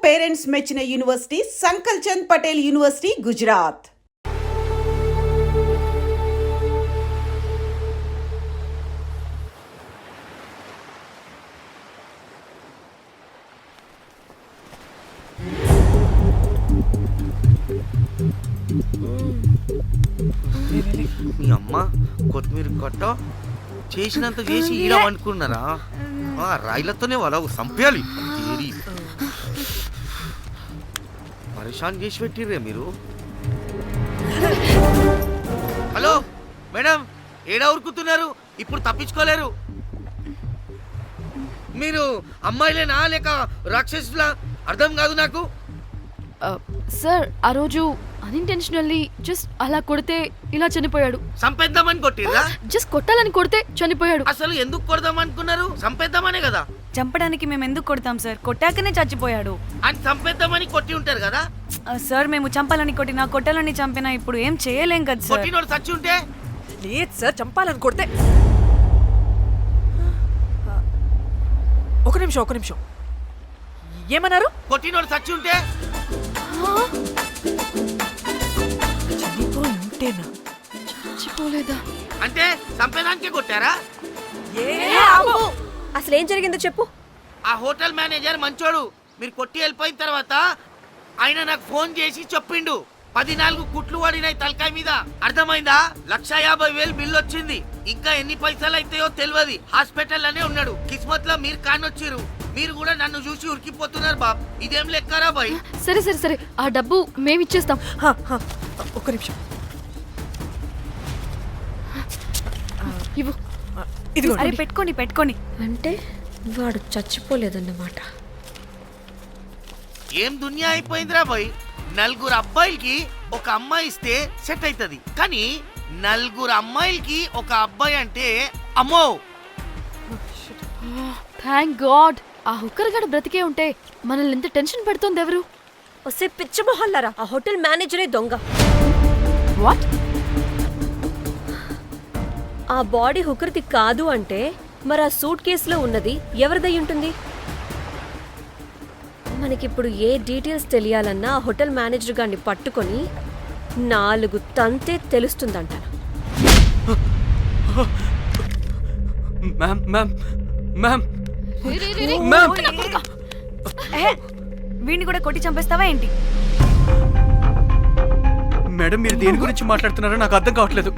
Parents మెచ్చిన university సంకల్ Chand Patel university, Gujarat. మీ అమ్మ కొత్తిమీర కట్ట చేసినంత చేసి ఈడ అనుకున్నారా? రాయిలతోనే వాళ్ళ సంపేయాలి. పరేషాన్ చేసి పెట్టిర్రే మీరు. హలో మేడం, ఏడా ఉరుకుతున్నారు? ఇప్పుడు తప్పించుకోలేరు. మీరు అమ్మాయిలేనా లేక రాక్షసులా? అర్థం కాదు నాకు. సార్, ఆ రోజు అన్ఇంటెన్షనల్లీ జస్ట్ అలా కొడితే ఇలా చనిపోయాడు. సంపేద్దామని కొట్టిర్రా? జస్ట్ కొట్టాలని కొడితే చనిపోయాడు. అసలు ఎందుకు కొడదాం అనుకున్నారు? సంపేద్దామనే కదా. చంపడానికి మేము ఎందుకు కొడతాం సార్? కొట్టాకనే చచ్చిపోయాడు. అని సంపేద్దామని కొట్టి ఉంటారు కదా సార్. మేము చంపాలని కొట్టినా కొట్టాలని చంపినా ఇప్పుడు ఏం చేయలేం కదా సార్. కొట్టినోడు చచ్చి ఉంటే? లేదు సార్, చంపాలని కొడితే. ఒక నిమిషం ఏమన్నారు? కొట్టినోడు చచ్చి ఉంటే? చనిపోయి ఉంటేనా? చచ్చిపోలేదా? అంటే సంపేదానికే కొట్టారా? అసలు ఏం జరిగిందో చెప్పు. ఆ హోటల్ మేనేజర్ మంచోడు. మీరు కొట్టి వెళ్ళిపోయిన తర్వాత ఆయన నాకు ఫోన్ చేసి చెప్పిండు 14 కుట్లు పడినాయి తలకాయ మీద. అర్థమైందా? 1,50,000 బిల్లు వచ్చింది. ఇంకా ఎన్ని పైసలు అయితాయో తెలియదు. హాస్పిటల్ లోనే ఉన్నాడు. కిస్మత్ లో మీరు కానొచ్చిరు. మీరు కూడా నన్ను చూసి ఉరికిపోతున్నారు బాబ్. ఇదేం లెక్కరా బాయ్? సరే సరే సరే, ఆ డబ్బు మేమిచ్చేస్తాం. ఒక నిమిషం. ఇవ్వు. అరే పెట్టుకోండి. అంటే వాడు చచ్చిపోలేదన్నమాట. ఏం దునియా అయిపోయిందిరా బాయ్. 4 అబ్బాయిలకి ఒక అమ్మాయి ఇస్తే సెట్ అవుతుంది, కానీ 4 అమ్మాయిలకి ఒక అబ్బాయి అంటే అమ్మో. థ్యాంక్ గాడ్, ఆ హుక్కర్ గడు బ్రతికే ఉంటే మనల్ని ఎంత టెన్షన్ పెడుతోంది ఎవరు? వస్తే పిచ్చి మొహల్లారా, ఆ హోటల్ మేనేజరే దొంగ. వాట్? ఆ బాడీ హుకర్ది కాదు అంటే మరి ఆ సూట్ కేసులో ఉన్నది ఎవరిదై ఉంటుంది? మనకిప్పుడు ఏ డీటెయిల్స్ తెలియాలన్నా ఆ హోటల్ మేనేజర్ గారిని పట్టుకొని 4 తంతే తెలుస్తుందంట. వీడిని కూడా కొట్టి చంపేస్తావా ఏంటి? మేడం, మీరు దేని గురించి మాట్లాడుతున్నారో నాకు అర్థం కావట్లేదు.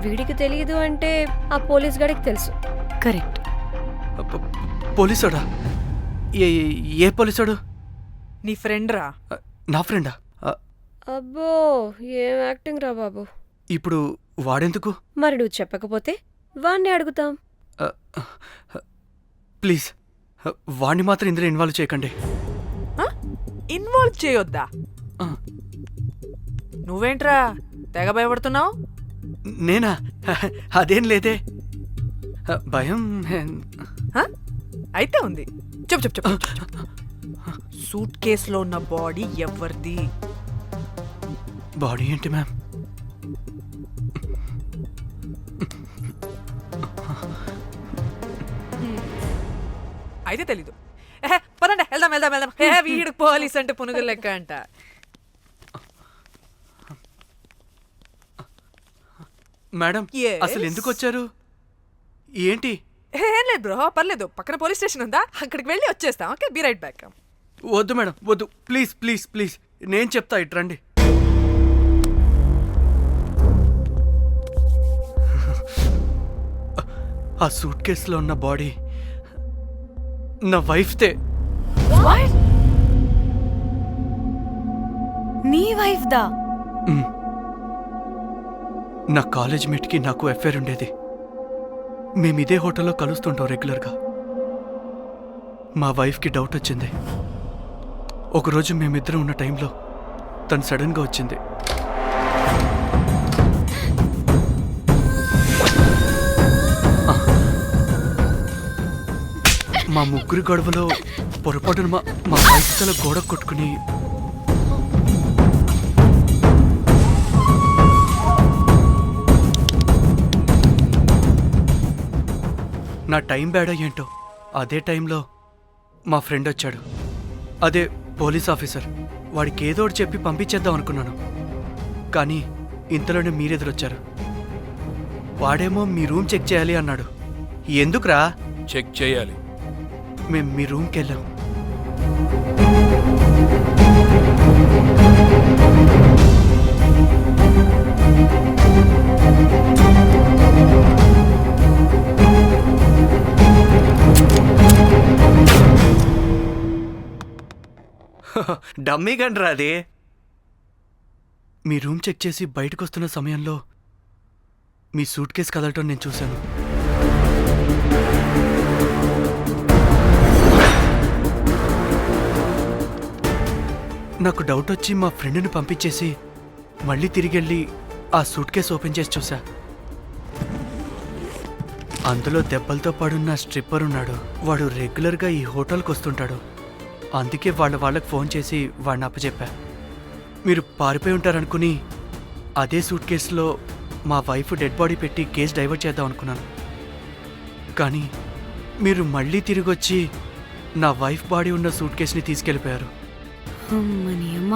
వీడికి తెలియదు అంటే ఆ పోలీస్ గాడికి తెలుసు. కరెక్ట్. పోలీసాడా? ఏ పోలీసాడు? నీ ఫ్రెండ్ రా. నా ఫ్రెండా? అబ్బో, ఏం యాక్టింగ్ రా బాబు. ఇప్పుడు వాడెందుకు? మరి నువ్వు చెప్పకపోతే వాణ్ణి అడుగుతాం. ప్లీజ్ వాణ్ణి మాత్రం ఇందులో ఇన్వాల్వ్ చేయకండి. ఇన్వాల్వ్ చేయొద్దా? నువ్వేంట్రా తెగ భయపడుతున్నావు? నేనా? అదేం లేదే. భయం అయితే ఉంది. చెప్పు. సూట్ కేసులో ఉన్న బాడీ ఎవరిది? బాడీ ఏంటి మ్యామ్? అయితే తెలీదు. పదండి వెళ్దాం. వీడు పోలీస్ అంటే పునుగులు లెక్క అంట. మేడం, అసలు ఎందుకు వచ్చారు? ఏంటి? ఏం లేదు బ్రో, పర్లేదు. పక్కన పోలీస్ స్టేషన్ ఉందా, అక్కడికి వెళ్ళి వచ్చేస్తాం. Okay, be right back. వద్దు మేడం, వద్దు. ప్లీజ్ నేను చెప్తా, ఇట్రండి. ఆ సూట్ కేసులో ఉన్న బాడీ నా వైఫ్దే. నీ వైఫ్ దా? నా కాలేజ్ మేట్కి నాకు అఫైర్ ఉండేది. మేము ఇదే హోటల్లో కలుస్తుంటాం రెగ్యులర్గా. మా వైఫ్కి డౌట్ వచ్చింది. ఒకరోజు మేమిద్దరం ఉన్న టైంలో తను సడన్గా వచ్చింది. మా ముగ్గురి గొడవలో పొరపాటున మా వైఫ్ తల గోడ కొట్టుకుని నా టైం బ్యాడ్ ఏంటో అదే టైంలో మా ఫ్రెండ్ వచ్చాడు. అదే పోలీస్ ఆఫీసర్. వాడికి ఏదో ఒకటి చెప్పి పంపించేద్దాం అనుకున్నాను. కానీ ఇంతలోనే మీరెదురొచ్చారు. వాడేమో మీ రూమ్ చెక్ చేయాలి అన్నాడు. ఎందుకురా? చెక్ చేయాలి. మేము మీ రూమ్కి వెళ్ళాం. డమ్మీ గండ్రా అది. మీ రూమ్ చెక్ చేసి బయటకు వస్తున్న సమయంలో మీ సూట్ కేసు కదలటం నేను చూశాను. నాకు డౌట్ వచ్చి మా ఫ్రెండ్ని పంపించేసి మళ్ళీ తిరిగెళ్ళి ఆ సూట్ కేసు ఓపెన్ చేసి చూసా. అందులో దెబ్బలతో పడున్న స్ట్రిప్పర్ ఉన్నాడు. వాడు రెగ్యులర్గా ఈ హోటల్కి వస్తుంటాడు. అందుకే వాళ్ళకి ఫోన్ చేసి వాడిని అప్పచెప్పా. మీరు పారిపోయి ఉంటారనుకుని అదే సూట్ కేసులో మా వైఫ్ డెడ్ బాడీ పెట్టి కేసు డైవర్ట్ చేద్దాం అనుకున్నాను. కానీ మీరు మళ్ళీ తిరిగి వచ్చి నా వైఫ్ బాడీ ఉన్న సూట్ కేసుని తీసుకెళ్ళిపోయారు. అమ్మని అమ్మ,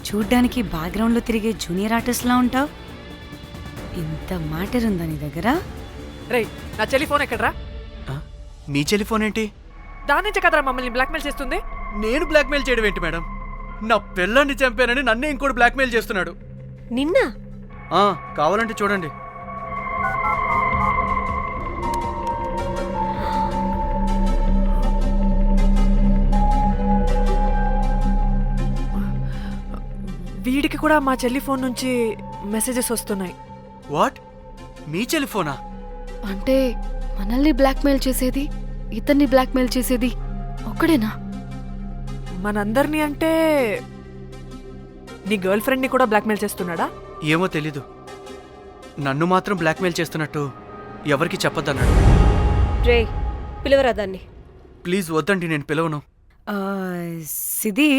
చూడ్డానికి బ్యాక్గ్రౌండ్లో తిరిగే జూనియర్ ఆర్టిస్ట్లా ఉంటావు. ఇంత మ్యాటర్ ఉందా నీ దగ్గర? రేయ్, నా చెల్లి ఫోన్ ఎక్కడ్రా? ఆ? మీ టెలిఫోన్ ఏంటి? దాని నుంచే కదరా మమ్మల్ని బ్లాక్మెయిల్ చేస్తుంది. నేను బ్లాక్మెయిల్ చేయడం ఏంటి మేడం? నా పిల్లాన్ని చంపానని నన్నే ఇంకోటి బ్లాక్మెయిల్ చేస్తున్నాడు. నిన్న కావాలంటే చూడండి. వీడికి కూడా మా చెల్లి ఫోన్ నుంచి మెసేజెస్ వస్తున్నాయి. వాట్? మీ టెలిఫోనా? అంటే మనల్ని బ్లాక్మెయిల్ చేసేది, ఇతన్ని బ్లాక్మెయిల్ చేసేది ఒక్కడేనా? మనందరినీ అంటే నీ గర్ల్ ఫ్రెండ్ని కూడా బ్లాక్మెయిల్ చేస్తున్నాడా? ఏమో తెలీదు. నన్ను మాత్రం బ్లాక్మెయిల్ చేస్తున్నట్టు ఎవరికి చెప్పొద్దన్నాడు. రే, పిలవరా దాన్ని. ప్లీజ్ వద్దండి, నేను పిలవను. సిది,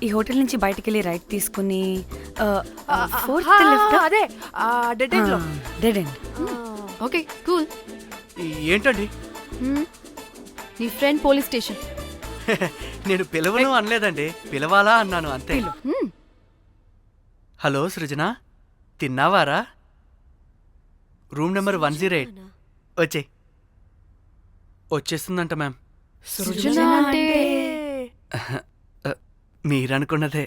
ఈ హోటల్ నుంచి బయటికి వెళ్ళి రైట్ తీసుకుని ఫోర్త్ లెఫ్ట్. అదే డెడ్ ఎండ్ లో. Dead end. Okay, cool. ఏంటండి? నీ ఫ్రెండ్ పోలీస్ స్టేషన్. నేను పిలవను అనలేదండి, పిలవాలా అన్నాను అంతే. హలో సృజన, తిన్నావారా? Room number 108. వచ్చే వచ్చేస్తుందంట మ్యామ్. సృజన అంటే మీరనుకున్నదే.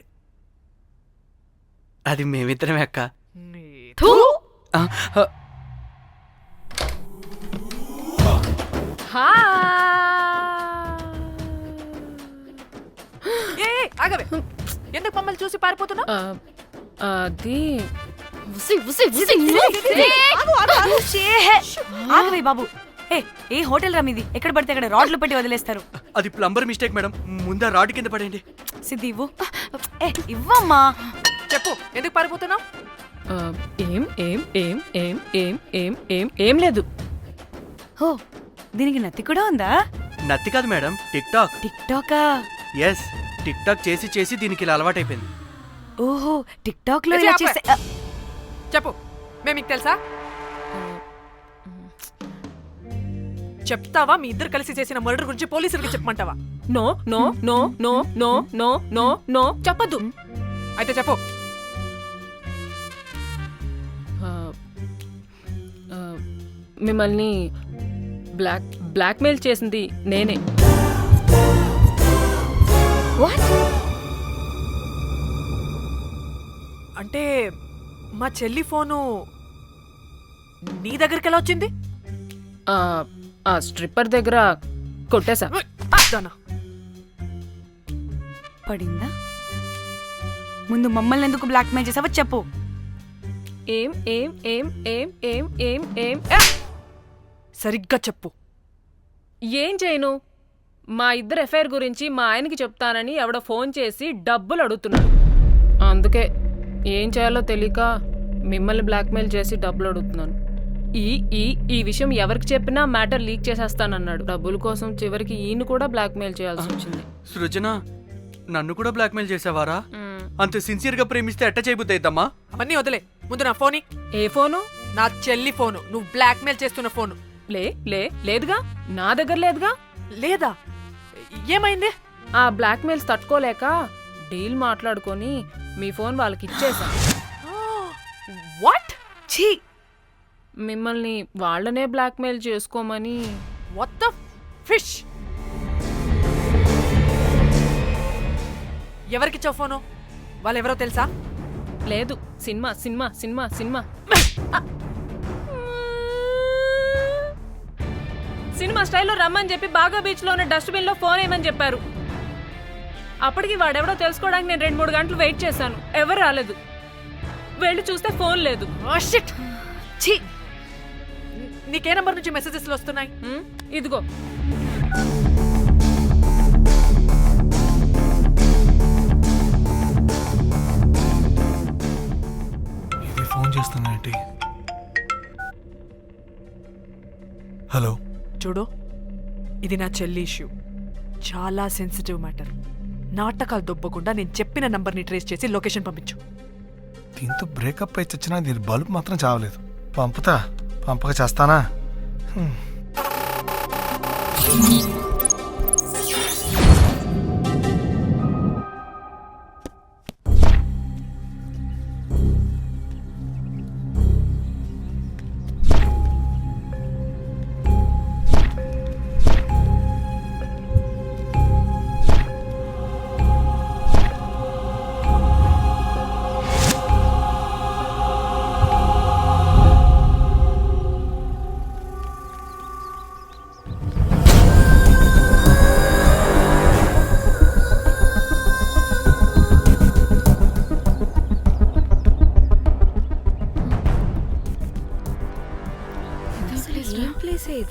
అది మేమిద్దరమే అక్క. ఆ, ఆ, ఆగవే, ఎందుకు మమ్మల్ని చూసి పారిపోతున్నా? అది ఆగవే బాబు. ఏ హోటల్ రా మీది? ఎక్కడ పడితే అక్కడ రాడ్లు పెట్టి వదిలేస్తారు. అది ప్లంబర్ మిస్టేక్ మేడం. ముందా రాడ్ కింద పడండి. సిద్ధి ఇవ్వు. ఇవ్వమ్మా. చెప్పు, ఎందుకు పారిపోతున్నావు? ఏం ఏం ఏం ఏం ఏం ఏం ఏం ఏం లేదు. ఓ, దీనికి నత్తి కూడా ఉందా? నత్తి కాదు మేడం, టిక్ టాక్. టిక్ టాకా? ఎస్, టిక్ టాక్ చేసి చేసి దీనికి ఇలా అలవాటైపోయింది. ఓహో, టిక్ టాక్ లో ఏ ఇలా చెప్పే. చేసే చెప్పు, మేము మీకు తెలుసా? చెప్తావా? మీ ఇద్దరు కలిసి చేసిన మర్డర్ గురించి పోలీసులకి చెప్పమంటావా? No no no no no no no no చెప్పద్దు. అయితే చెప్పు. మిమ్మల్ని బ్లాక్మెయిల్ చేసింది నేనే. అంటే మా చెల్లి ఫోను నీ దగ్గరికి ఎలా వచ్చింది? ఆ స్ట్రిప్పర్ దగ్గర కొట్టేశా. దానా పడిందా? ముందు మమ్మల్ని ఎందుకు బ్లాక్మెయిల్ చేసావో చెప్పు. ఏం ఏం ఏం ఏం ఏం ఏం ఏం సరిగ్గా చెప్పు. ఏం చేయను? మా ఇద్దరు ఎఫ్ఐఆర్ గురించి మా ఆయనకి చెప్తానని ఎవడో ఫోన్ చేసి డబ్బులు అడుగుతున్నాడు. అందుకే ఏం చేయాలో తెలియక మిమ్మల్ని బ్లాక్మెయిల్ చేసి డబ్బులు అడుగుతున్నాను. ఈ విషయం ఎవరికి చెప్పినా మ్యాటర్ లీక్ చేసేస్తానన్నాడు. డబ్బుల కోసం చివరికి ఈయన కూడా బ్లాక్మెయిల్ చేయాల్సి వచ్చింది. సృజన నన్ను కూడా బ్లాక్మెయిల్ చేసావారా? అంత సిన్సియర్ గా ప్రేమిస్తే ఎట్ట చేయబుద్దమ్మా? అవన్నీ వదిలే, ముందు నా ఫోన్ ఏ ఫోను? నా చెల్లి ఫోను, నువ్వు బ్లాక్మెయిల్ చేస్తున్న ఫోను. లేదుగా, నా దగ్గర లేదుగా. లేదా? ఏమైంది? ఆ బ్లాక్మెయిల్స్ తట్టుకోలేక డీల్ మాట్లాడుకొని మీ ఫోన్ వాళ్ళకి ఇచ్చేసా. వాట్? ఛీ, మిమ్మల్ని వాళ్ళనే బ్లాక్మెయిల్ చేసుకోమని. What the fish? ఎవరికిచ్చావు ఫోను? వాళ్ళెవరో తెలుసా? లేదు, cinema cinema cinema cinema cinema స్టైల్లో రమ్మని చెప్పి బాగా బీచ్ లో ఉన్న డస్ట్బిన్ లో ఫోన్ వేయమని చెప్పారు. అప్పటికి వాడెవడో తెలుసుకోవడానికి నేను 2-3 గంటలు వెయిట్ చేశాను. ఎవరు రాలేదు. వెళ్ళి చూస్తే ఫోన్ లేదు. షిట్! ఛీ! నీకే నంబర్ నుంచి మెసేజెస్లు వస్తున్నాయి? ఇదిగో. ఇది ఫోన్ చేస్తున్నానంటే. హలో, చూడు, ఇది నా చెల్లి ఇష్యూ. చాలా సెన్సిటివ్ మ్యాటర్. నాటకాలు దొబ్బకుండా నేను చెప్పిన నంబర్ని ట్రేస్ చేసి లొకేషన్ పంపించు. దీంతో బ్రేకప్ అయి చచ్చినా దీని బల్బ్ మాత్రం చావలేదు. పంపుతా, పంపక చేస్తానా?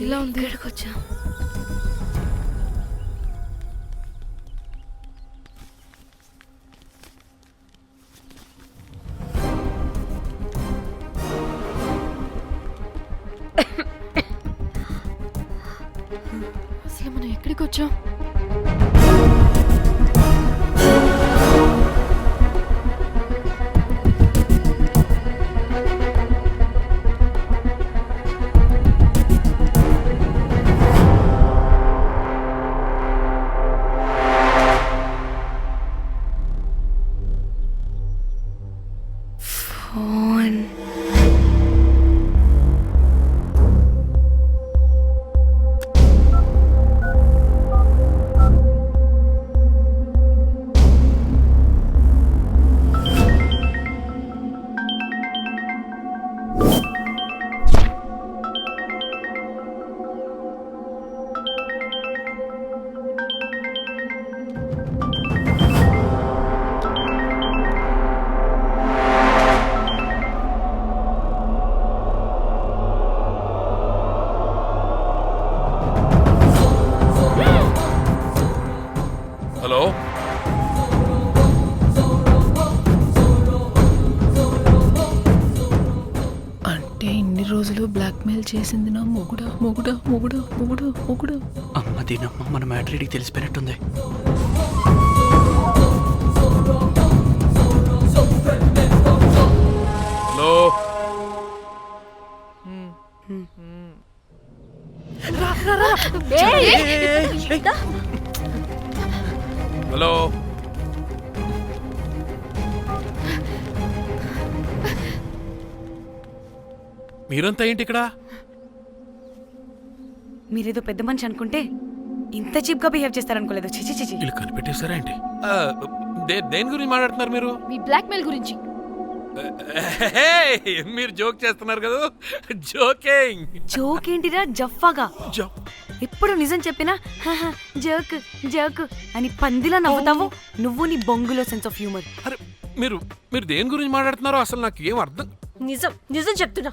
ఇలా ఉంది. ఇక్కడికి వచ్చా. అసలు మనం ఎక్కడికి వచ్చాం? ఫోన్. హలో, అంటే ఇన్ని రోజులు బ్లాక్మెయిల్ చేసింది నా మొగుడా మొగుడా మొగుడా మొగుడా మొగుడా. అమ్మ దీనమ్మ, మన మ్యాట్రీడికి తెలిసిపోయినట్టుంది. Hello, hello. మీరంతా ఏంటి ఇక్కడ? మీరేదో పెద్ద మనిషి అనుకుంటే ఇంత చీప్ గా బిహేవ్ చేస్తారనుకోలేదు. చిచి చిచి. వీళ్ళు కనిపెట్టేశారా ఏంటి? దేని గురించి మాట్లాడుతున్నారు మీరు? మీ బ్లాక్మెయిల్ గురించి. మీరు జోక్ చేస్తున్నారు కదా? జోకింగ్. జోక్ ఏంటిరా జఫ్ఫాగా? ఎప్పుడు నిజం చెప్పినా జోక్ జోక్ అని పందిలా నవ్వుతావు. నువ్వు నీ బొంగులో సెన్స్ ఆఫ్ హ్యూమర్. అరే, మీరు మీరు దేని గురించి మాట్లాడుతున్నారో అసలు నాకు ఏం అర్థం. నిజం నిజం చెప్తున్నా.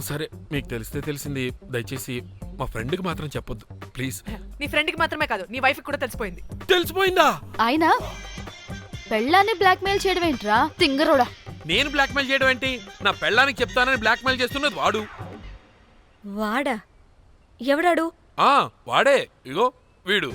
సరే, మీకు తెలిస్తే తెలిసింది. దయచేసి మా ఫ్రెండ్కి మాత్రం చెప్పొద్దు ప్లీజ్. నీ ఫ్రెండ్కి మాత్రమే కాదు, నీ వైఫ్కి కూడా తెలిసిపోయింది. తెలిసిపోయిందా? ఆయన పెళ్ళాన్ని బ్లాక్మెయిల్ చేయడం ఏంట్రా తింగరోడా? నేను బ్లాక్మెయిల్ చేయడం ఏంటి? నా పెళ్ళానికి చెప్తానని బ్లాక్మెయిల్ చేస్తున్నది వాడు. వాడా? ఎవడాడు? వాడే, ఇగో వీడు.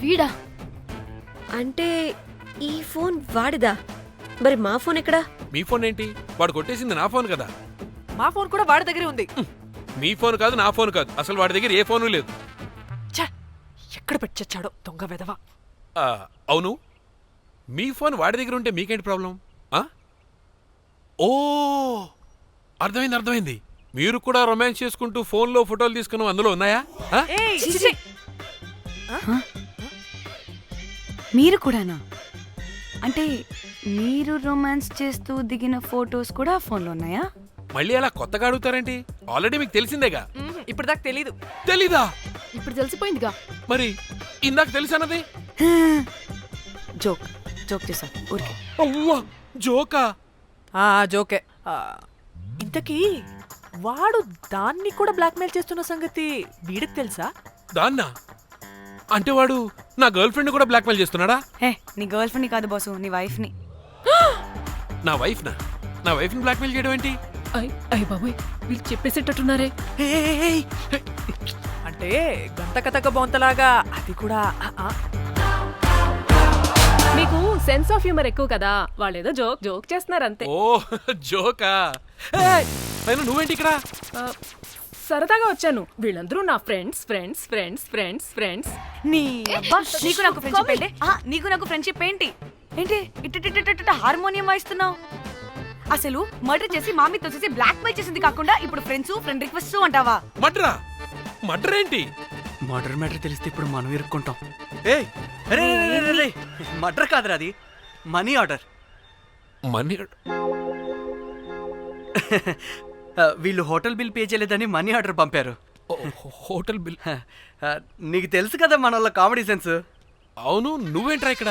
వీడా? అంటే ఈ ఫోన్ వాడిదా? మరి మా ఫోన్ ఎక్కడా? మీ ఫోన్ ఏంటి? వాడు కొట్టేసింది నా ఫోన్ కదా. మా ఫోన్ కూడా వాడి దగ్గరే ఉంది. మీ ఫోన్ కాదు, నా ఫోన్ కాదు, అసలు వాడి దగ్గర ఏ ఫోను లేదు. ఛ! ఎక్కడ పెట్టొచ్చాడో దొంగ వెధవ. అవును, మీ ఫోన్ వాడి దగ్గర ఉంటే మీకేంటి ప్రాబ్లం? ఓ, అర్థమైంది. మీరు కూడా రొమాన్స్ చేసుకుంటూ ఫోన్లో ఫోటోలు తీసుకుని అందులో ఉన్నాయా? ఏయ్, చిచి! మీరు కూడానా? అంటే మీరు రొమాన్స్ చేస్తూ దిగిన ఫొటోస్ కూడా ఫోన్లో ఉన్నాయా? మళ్ళీ అలా కొత్తగా అడుగుతారేంటి? ఆల్రెడీ మీకు తెలిసిందేగా. ఇప్పుడు దాకా తెలీదు. తెలీదా? ఇప్పుడు తెలిసిపోయిందిగా. మరి ఇందాక తెలిసన్నది? జోక్ చేశా ఊరికే. అవ్వా, జోకా? జోకే. ఇంతకీ వాడు దాన్ని కూడా బ్లాక్మెయిల్ చేస్తున్న సంగతి వీడికి తెలుసా? దాన్నా? అంటే వాడు నా గర్ల్ ఫ్రెండ్ కూడా బ్లాక్మెయిల్ చేస్తున్నాడా? హే, నీ గర్ల్ ఫ్రెండ్ని కాదు బాసు, నీ వైఫ్ని. నా వైఫ్ని బ్లాక్మెయిల్ చేయడం ఏంటి? అయ్య బాబోయ్, వీళ్ళు చెప్పేసేటట్టున్నారే. అంటే గంతకతక బొంతలాగా అది కూడా. మీకు సెన్స్ ఆఫ్ హ్యూమర్ ఎక్కువ కదా, వాళ్ళేదో జోక్ చేస్తున్నారు అంతే. ఓ, జోకా? పైన నువ్వేంటి ఇక్కడ? సరదాగా వచ్చాను. వీళ్ళందరూ నా ఫ్రెండ్స్. నీ అబ్బా, నీకు నాకు ఫ్రెండ్షిప్ ఏంటి? నీకు నాకు ఫ్రెండ్షిప్ ఏంటి? ఇట్ట హార్మోనియం వాయిస్తున్నావు. అసలు మర్డర్ చేసి మామీ తోసేసి బ్లాక్ మెయిల్ చేసింది కాకుండా ఇప్పుడు ఫ్రెండ్ రిక్వెస్ట్ అంటావా? మర్డర్ ఏంటి? మర్డర్ మ్యాటర్ తెలిస్తే ఇప్పుడు మనం ఇరుక్కుంటాం. మర్డర్ కాదురా, అది మనీ ఆర్డర్. మనీ? వీళ్ళు హోటల్ బిల్ పే చేయలేదని మనీ ఆర్డర్ పంపారు. Hotel bill? నీకు తెలుసు కదా మన వాళ్ళ కామెడీ సెన్స్. అవును, నువ్వేంట్రా ఇక్కడ?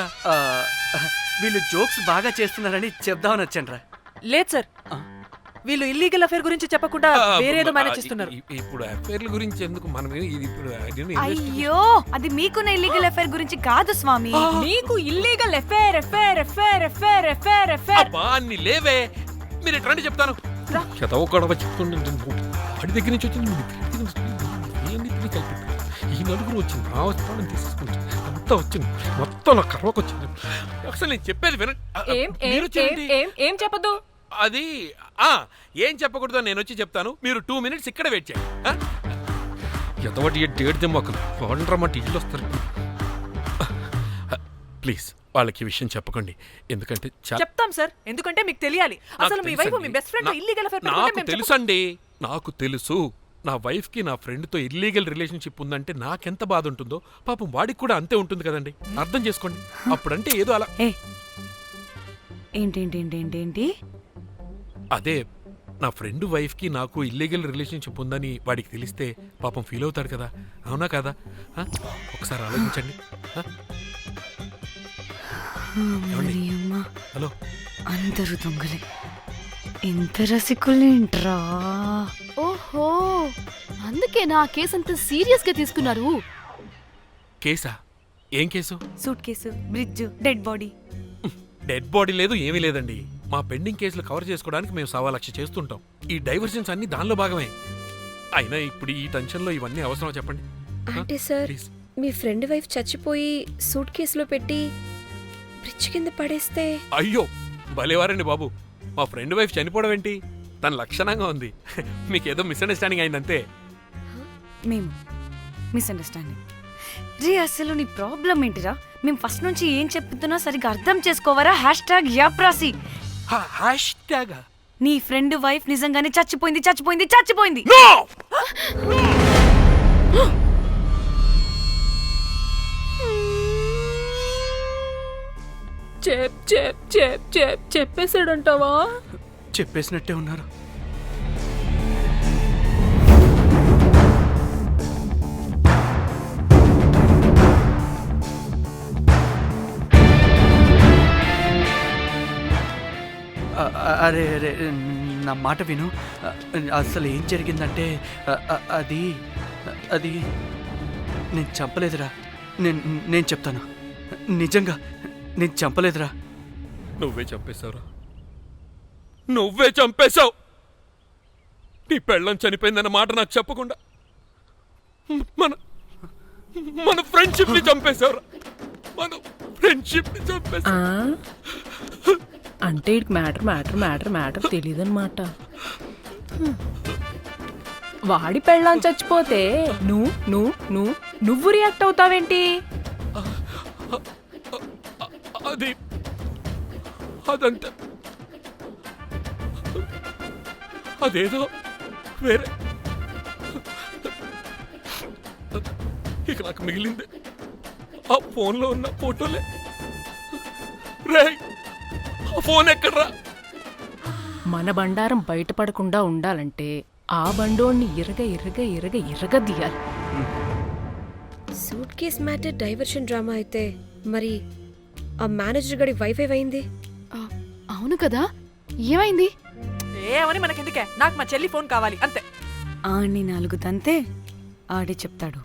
వీళ్ళు జోక్స్ బాగా చేస్తున్నారని చెప్దామని వచ్చానురా. లేదు సార్, వీళ్ళు ఇల్లీగల్ అఫేర్ గురించి చెప్పకుండా వేరేదో మేనేజ్ చేస్తున్నారు. ఇప్పుడు అఫేర్ల గురించి ఎందుకు మనం ఇప్పుడు? అయ్యో, అది మీకున్న ఇల్లీగల్ అఫేర్ గురించి కాదు స్వామి. మీకు ఇల్లీగల్ ఎఫేర్. అబ్బా, అన్ని లేవే. మీరు ఎట్లా చెప్తాను? గొడవ చెప్తుండే వాడి దగ్గర నుంచి వచ్చింది, ఈ నలుగురు వచ్చింది, నా వస్తాను తీసుకుంటే అంతా వచ్చింది, మొత్తం నా కర్వకు వచ్చింది. అసలు నేను చెప్పేది వినండి. ఏం చెప్పదు? అది ఏం చెప్పకూడదు, నేను వచ్చి చెప్తాను. మీరు 2 minutes ఇక్కడ వెయిట్ చేయండి. ఎంతవాటి డేట్ దెమ్మకలు వాళ్ళు రమ్మంటే ఇల్లు వస్తారు. ప్లీజ్ వాళ్ళకి ఈ విషయం చెప్పకండి, ఎందుకంటే చెప్తాం సార్, ఎందుకంటే మీకు తెలియాలి. అసలు మీ వైఫ్ మీ బెస్ట్ ఫ్రెండ్ ఇల్లీగల్ అఫేర్. నాకు తెలుసండి, నాకు తెలుసు. నా వైఫ్ కి నా ఫ్రెండ్ తో ఇల్లీగల్ రిలేషన్షిప్ ఉందంటే నాకెంత బాధ ఉంటుందో పాపం వాడికి కూడా అంతే ఉంటుంది కదండి. అర్థం చేసుకోండి. అప్పుడంటే ఏదో అలా. ఏంటి? అదే, నా ఫ్రెండ్ వైఫ్ కి నాకు ఇల్లీగల్ రిలేషన్షిప్ ఉందని వాడికి తెలిస్తే పాపం ఫీల్ అవుతాడు కదా, అవునా కదా? ఒకసారి ఆలోచించండి. హలో, అందరూ దొంగలే, ఎంత రసికులేంట్రా. ఓహో, అందుకే నా కేసు అంత సీరియస్ గా తీసుకున్నారు. కేసా? ఏం case? Suit case, bridge, dead body. Dead body లేదు, ఏమీ లేదండి. మా పెండింగ్ కేసులు కవర్ చేసుకోవడానికి మేము 1,00,000 చేస్తుంటాం. ఈ డైవర్షన్స్ అన్ని దానిలో భాగమే. అయినా ఇప్పుడు ఈ టెన్షన్లో ఇవన్నీ అవసరం చెప్పండి? అంటే సార్, మీ ఫ్రెండ్ వైఫ్ చచ్చిపోయి సూట్ కేసులో పెట్టి బ్రిడ్జ్ కింద పడేస్తే? అయ్యో, భలేవారండి బాబు. మా ఫ్రెండ్ వైఫ్ చనిపోవడం ఏంటి? తన లక్షణంగా ఉంది. మీకేదో మిస్అండర్స్టాండింగ్ అయిందంతే. మేము మిస్అండర్స్టాండింగ్ రీ. అసలు నీ ప్రాబ్లం ఏంటిరా? మేము ఫస్ట్ నుంచి ఏం చెప్తున్నా సరిగ్గా అర్థం చేసుకోవరా? #యాప్రాసి. నీ ఫ్రెండ్ వైఫ్ నిజంగానే చచ్చిపోయింది. చెప్పేసాడంటావా? చెప్పేసినట్టే ఉన్నారు. అరే నా మాట విను. అసలు ఏం జరిగిందంటే అది అది నేను చంపలేదురా. నేను చెప్తాను, నిజంగా నేను చంపలేదురా. నువ్వే చంపేశావురా, నువ్వే చంపేశావు. నీ పెళ్ళం చనిపోయిందన్న మాట నాకు చెప్పకుండా మన మన ఫ్రెండ్షిప్ ని చంపేశావురా. మన ఫ్రెండ్షిప్ ని చంపేశావు. అంటే ఇటు మ్యాటర్ తెలియదన్నమాట. వాడి పెళ్ళాం చచ్చిపోతే నువ్వు రియాక్ట్ అవుతావేంటి? అదంతా అదేదో వేరే. ఇక నాకు మిగిలింది ఆ ఫోన్లో ఉన్న ఫోటోలే. రే, ఆ ఫోన్ ఎక్కడ్రా? మన బండారం బయటపడకుండా ఉండాలంటే ఆ బండోడిని ఇరగదీయాలి. Suitcase matter diversion drama అయితే మరి ఆ మేనేజర్ గడి వైఫై అయింది. అవును కదా, ఏమైంది? ఏమని మనకెందుకే, నాకు మా చెల్లి ఫోన్ కావాలి అంతే. ఆడిని 4 తంతే ఆడే చెప్తాడు.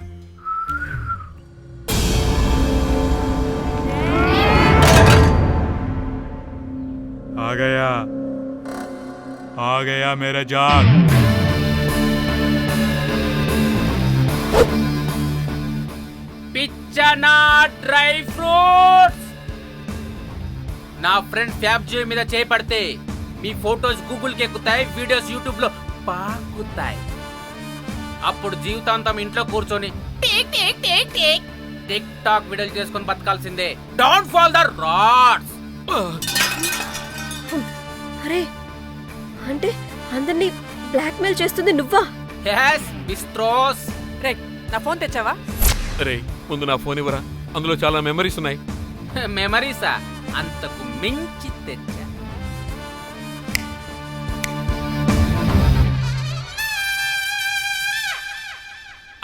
आ गया मेरा जाग. పిచ్చనా డ్రై ఫ్రూట్స్. నా ఫ్రెండ్ ఫ్యాబ్ జియో మీద చేపడితే మీ ఫోటోస్ గూగుల్ కి ఎక్కుతాయి, వీడియోస్ యూట్యూబ్ లో పాకుతాయి. అప్పుడు జీవితాంతం ఇంట్లో కూర్చొని టిక్ టాక్ వీడియోలు చేసుకొని బతకాల్సిందే. Don't fall the rods. అరే అంటే అందరినీ బ్లాక్మెయిల్ చేస్తుంది నువ్వా? yes బిస్ట్రోస్. రే, నా ఫోన్ తెచ్చావా? రే, ముందు నా ఫోన్ ఇవ్వరా, అందులో చాలా మెమరీస్ ఉన్నాయి. మెమరీసా? అంతకు మించి తెచ్చా.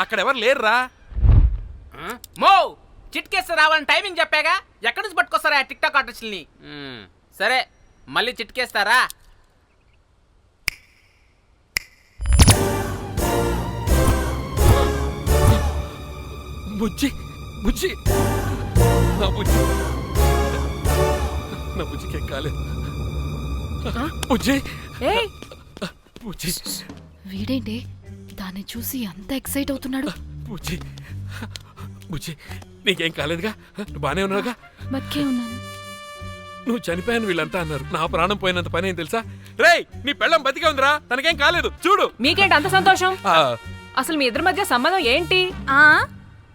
అక్కడ ఎవరు లేరురా. మో చిట్కేస్తే రావాలని టైమింగ్ చెప్పాగా, ఎక్కడి నుంచి పట్టుకొస్తారా టిక్ టాక్ ఆర్టిస్టుల్ని? సరే, మళ్ళీ చిట్కేస్తారా? బుజ్జి బుజ్జి నా బుజ్జి, నా బుజ్జికి కాలేదు. బుజ్జి బుజ్జి. వీడేంటి దాన్ని చూసి అంత ఎక్సైట్ అవుతున్నాడు? బుజ్జి బుజ్జి, నీకేం కాలేదుగా? నువ్వు బానే ఉన్నావుగా? బతికే ఉన్నాను. నువ్వు చనిపోయాను వీళ్ళంతా అన్నారు. నా ప్రాణం పోయినంత పని ఏం తెలుసా? రేయ్, నీ పెళ్ళం బతికే ఉందిరా, తనకేం కాలేదు. చూడు. మీకేంటి అంత సంతోషం? అసలు మీ ఇద్దరి మధ్య సంబంధం ఏంటి?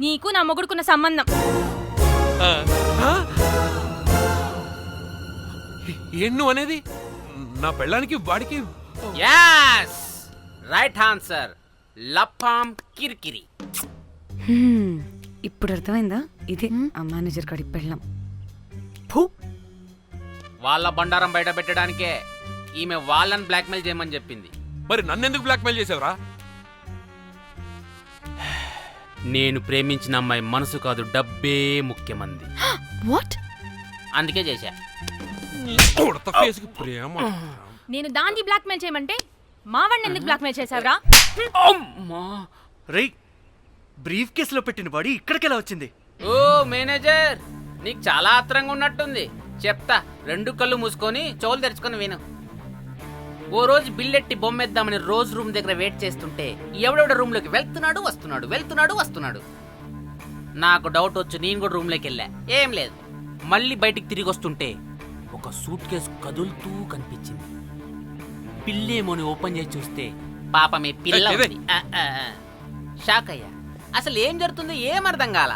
నీకు నా మొగుడుకున్న సంబంధం. ఏం నువ్వు అనేది? నా పెళ్ళానికి వాడికి? yes right answer. లపాం కిరికిరి. ఇప్పుడు అర్థమైందా? ఇదే ఆ మేనేజర్ గడి పెళ్ళం. వాళ్ళ బండారం బయట పెట్టడానికే ఈమె వాళ్ళని బ్లాక్మెయిల్ చేయమని చెప్పింది. మరి నన్నెందుకు బ్లాక్మెయిల్ చేసావురా? నేను ప్రేమించిన అమ్మాయి మనసు కాదు, డబ్బే ముఖ్యమంది. వాట్? అందుకే చేశా. ప్రేమ. నేను దాన్ని బ్లాక్మెయిల్ చేయమంటే మావాడిని ఎందుకు బ్లాక్మెయిల్ చేశావురా? రేయ్, బ్రీఫ్ కేసులో పెట్టిన బాడీ ఇక్కడికెలా వచ్చింది? ఓ మేనేజర్, నీకు చాలా ఆత్రంగా ఉన్నట్టుంది. చెప్తా, 2 కళ్ళు మూసుకొని చెవులు తెరుచుకొని విను. ఓ రోజు బిల్లెట్టి బొమ్మేద్దామని రోజు రూమ్ దగ్గర వెయిట్ చేస్తుంటే ఎవడెవడ రూమ్ లోకి వెళ్తున్నాడు వస్తున్నాడు. నాకు డౌట్ వచ్చి నేను కూడా రూమ్ లోకి వెళ్ళా. ఏం లేదు. మళ్ళీ బయటికి తిరిగి వస్తుంటే ఒక సూట్ కేసు కదులుతూ కనిపించింది. పిల్లేమోని ఓపెన్ చేసి చూస్తే పాపమే పిల్ల ఉంది. షాక్ అయ్యా. అసలు ఏం జరుగుతుందో ఏం అర్థం కాల.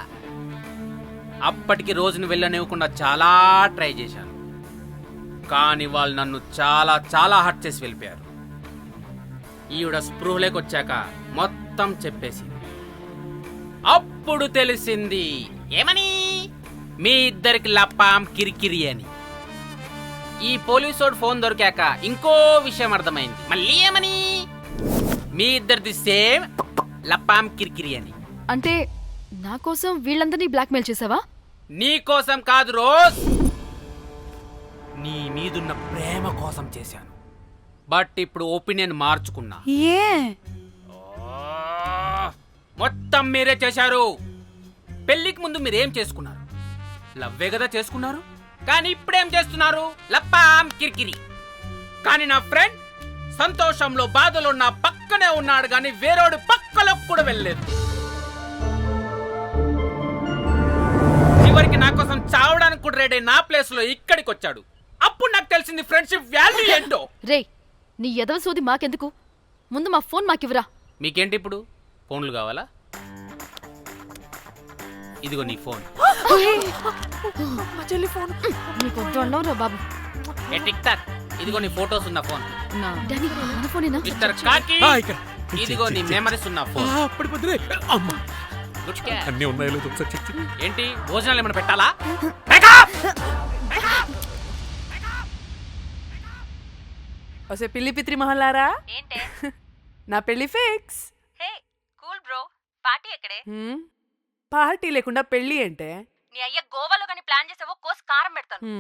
అప్పటికి రోజును వెళ్ళనివ్వకుండా చాలా ట్రై చేశాను, కానీ వాళ్ళు నన్ను చాలా చాలా హర్ట్ చేసి వెళ్ళిపోయారు. ఈవిడ స్పృహలోకి వచ్చాక మొత్తం చెప్పేసింది. అప్పుడు తెలిసింది ఏమని, మీ ఇద్దరికి లపాం కిరికిరి అని. ఈ పోలీసోడు ఫోన్ దొరికాక ఇంకో విషయం అర్థమైంది. మళ్ళీ ఏమని, మీ ఇద్దరిది సేమ్ లపాం కిరికిరి అని. అంటే నా కోసం వీళ్ళందరినీ బ్లాక్మెయిల్ చేసావా? నీ కోసం కాదు రోజ్, నీ మీదున్న ప్రేమ కోసం చేశాను. బట్ ఇప్పుడు ఒపీనియన్ మార్చుకున్నా. ఏ మొత్తం మీరే చేశారు. పెళ్లికి ముందు మీరేం చేసుకున్నారు? లవ్వే కదా చేసుకున్నారు. కానీ ఇప్పుడేం చేస్తున్నారు? లప్పాం కిరికిరి. కానీ నా ఫ్రెండ్ సంతోషంలో బాధలో నా పక్కనే ఉన్నాడు, కానీ వేరేడు పక్కలోకి కూడా వెళ్ళలేదు. చివరికి నా కోసం చావడానికి కూడా రెడీ నా ప్లేస్ లో ఇక్కడికి వచ్చాడు. అప్పుడు నాకు తెలిసింది ఫ్రెండ్షిప్ వాల్యూ ఏంటో. రే నీ ఎదవ సోది మాకెందుకు, ముందు మా ఫోన్ మాకివ్వరా. మీకేంటి ఇప్పుడు ఫోన్లు కావాలా? ఇదిగో నీ ఫోన్. మా చెల్లి ఫోన్. నీకు దండం రా బాబు. ఏ టిక్ టాక్, ఇదిగో నీ ఫోటోస్ ఉన్న ఫోన్. డానీ మన ఫోనేనా? మిస్టర్ కాకి, ఇదిగో నీ మెమరీస్ ఉన్న ఫోన్. అప్పుడు పొద్దునే అమ్మా గుడ్ క్యాట్. అన్నీ ఉన్నాయో లేదో ఒకసారి చెక్ చెయ్యి. ఏంటి భోజనాలు ఏమైనా పెట్టాలా? వసే పిల్లి పిత్రి మహల్లారా, ఏంటే నా పెళ్లి ఫిక్స్. హే కూల్ బ్రో, పార్టీ ఎక్కడే? పార్టీ లేకుండా పెళ్లి అంటే నీ అయ్య గోవాలో కానీ ప్లాన్ చేసావో కోసి కారం పెడతాను.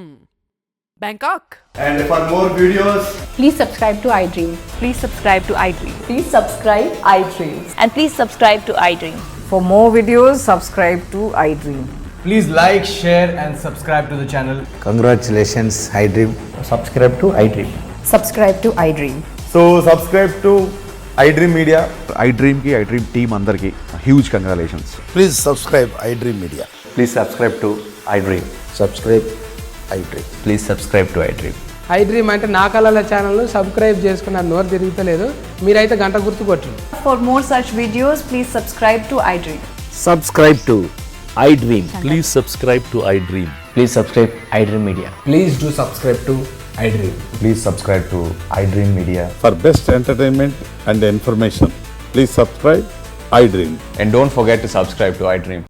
Bangkok. And for more videos please subscribe to iDream. Please subscribe to iDream. Please subscribe iDream. And please subscribe to iDream. For more videos, subscribe to iDream. Please like, share and subscribe to the channel. Congratulations, iDream. Subscribe to iDream. Subscribe to iDream. So subscribe to iDream Media. iDream ki iDream team andarki huge congratulations. Please subscribe iDream media. Please subscribe to iDream. Subscribe iDream. Please subscribe to iDream. iDream అంటే నా కళల channel subscribe చేసుకున్న నోరు తిరుగుతలేదు. మీరైతే గంట గుర్తు కొట్టండి. For more such videos, please subscribe to iDream. Subscribe to iDream. Please subscribe to iDream. Please subscribe iDream Media. Please do subscribe to iDream. Please subscribe to iDream Media. For best entertainment and information, please subscribe iDream. And don't forget to subscribe to iDream.